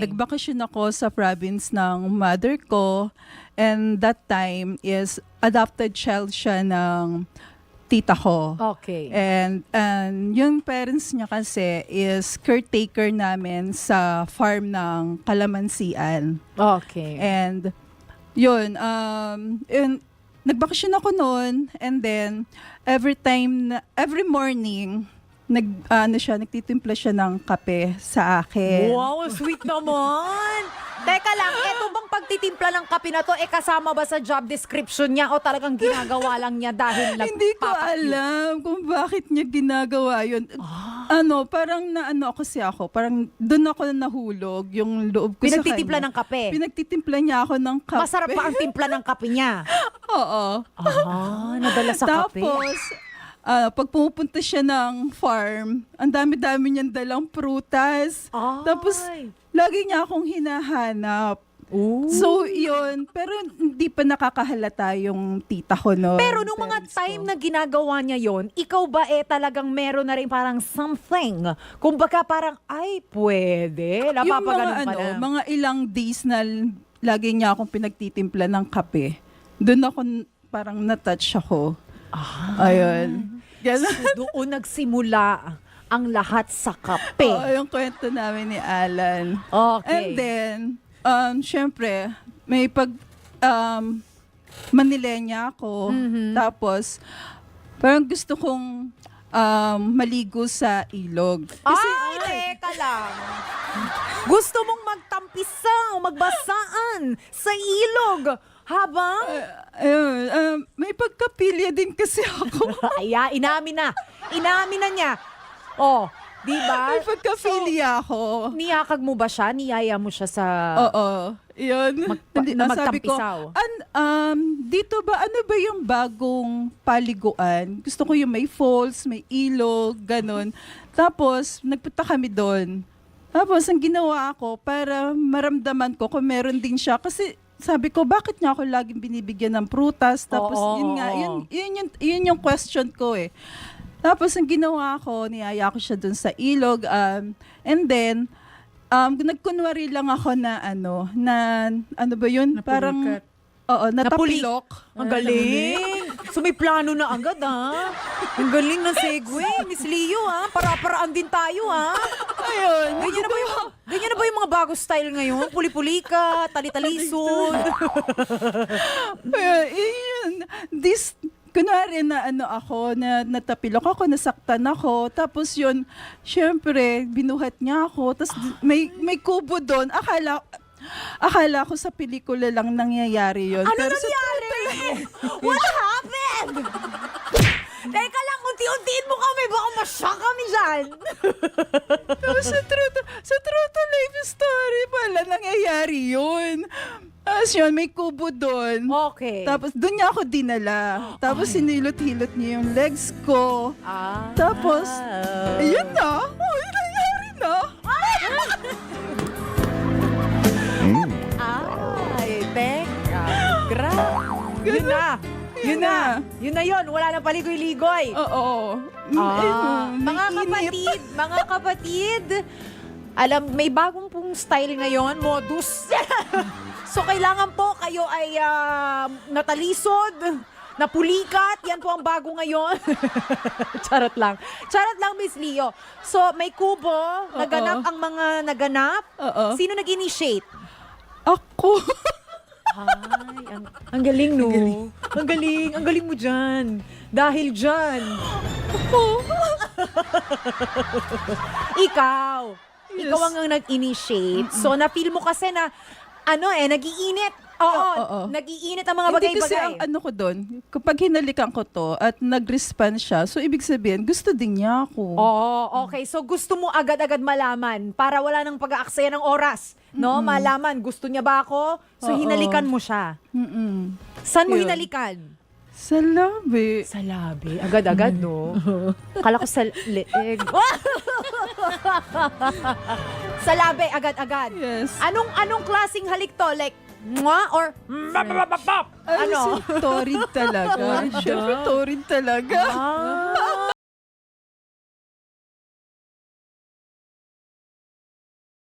Nagbakasyon ako sa province ng mother ko, and that time is adopted child siya ng tita ko. Okay. And yung parents niya kasi is caretaker namin sa farm ng kalamansian. Okay. And yun, nagbakasyon ako noon, and then every morning, nagtitimpla siya ng kape sa akin. Wow, sweet naman! Teka lang, eto bang pagtitimpla ng kape na to, kasama ba sa job description niya o talagang ginagawa lang niya dahil Hindi ko alam kung bakit niya ginagawa yun. Parang doon ako nahulog yung loob ko sa kanya. Pinagtitimpla ng kape? Pinagtitimpla niya ako ng kape. Masarap pa ang timpla ng kape niya? Oo. Nadala sa kape? Tapos, pag pumupunta siya ng farm, ang dami-dami niyang dalang prutas. Ay. Tapos, lagi niya akong hinahanap. Ooh. So, yun. Pero hindi pa nakakahalata yung tita ko noon. Pero nung mga time na ginagawa niya yon, ikaw ba talagang meron na rin parang something? Kumbaga parang, ay, pwede. Napapaganon pa na. Mga ilang days na lagi niya akong pinagtitimpla ng kape. Doon ako parang na-touch ako. Ayun. Ganun. So, doon nagsimula ang lahat sa kape. Oo, yung kwento namin ni Alan. Okay. And then, syempre, may manilenya ako. Tapos, parang gusto kong maligo sa ilog. Ay, teka lang. Gusto mong magtampisaw, magbasaan sa ilog habang... May pagkapilya din kasi ako. Inamin na. Inamin na niya. Oh, di ba? May pagkapilya ako. Niyakag mo ba siya? Niyaya mo siya sa... Oo. Yun. na Sabi ko, magtampisaw. dito ba, ano ba yung bagong paliguan? Gusto ko yung may falls, may ilog, ganun. Tapos, nagpunta kami doon. Tapos, ang ginawa ko, para maramdaman ko kung meron din siya. Kasi, sabi ko, bakit niya ako laging binibigyan ng prutas? Tapos, yun yung question ko eh. Tapos, ang ginawa ko, niyaya ko siya dun sa ilog. And then, nagkunwari lang ako na ano ba yun? Parang, natapilok. Ang galing. So may plano na agad, ha? Ang galing na segue, Miss Leo, ha? Para-paraan din tayo, ha? Ayun. Ganyan na ba yung mga bago style ngayon? Puli-puli ka, tali-talisod. Yun. Kunwari na ako, na natapilok ako, nasaktan ako. Tapos yun, syempre, binuhat niya ako. Tapos may kubo doon. Akala ko sa pelikula lang nangyayari yun. Ano Pero nangyari? What happened? Teka lang, unti-untiin mo kami. Baka masyak kami dyan. sa true to life story pala nangyayari yun. Tapos yun, may kubo doon. Okay. Tapos doon niya ako dinala. Tapos sinilot-hilot niya yung legs ko. Tapos, ayun na. Yun nangyari na. Ay, teka. Yun na. Yun na yun. Wala na paligoy-ligoy. Oo. Mga kapatid, alam, may bagong pong style ngayon, modus. So, kailangan po kayo ay natalisod, napulikat. Yan po ang bago ngayon. Charot lang. Charot lang, Miss Leo. So, may kubo, naganap ang mga naganap. Sino nag-initiate? Ako. Ay, ang galing, no? Ang galing mo dyan. Dahil dyan. Ikaw ang nag-initiate. So, na-feel mo kasi na, nag-iinit. Oo. Nag-iinit ang mga bagay-bagay. Hindi kasi ang ko doon, kapag hinalikan ko to at nag-respond siya, so ibig sabihin, gusto din niya ako. Oo, okay. So, gusto mo agad-agad malaman para wala nang pag-aaksaya ng oras. No? Malaman, gusto niya ba ako? So, hinalikan mo siya. Saan mo hinalikan? Sa labi. Sa labi. Agad-agad, no? Kala ko sa leeg. Sa labi, agad-agad. Yes. Anong klaseng halik to? Like, mwah or Ano? Torrid talaga. Siyempre, torrid talaga.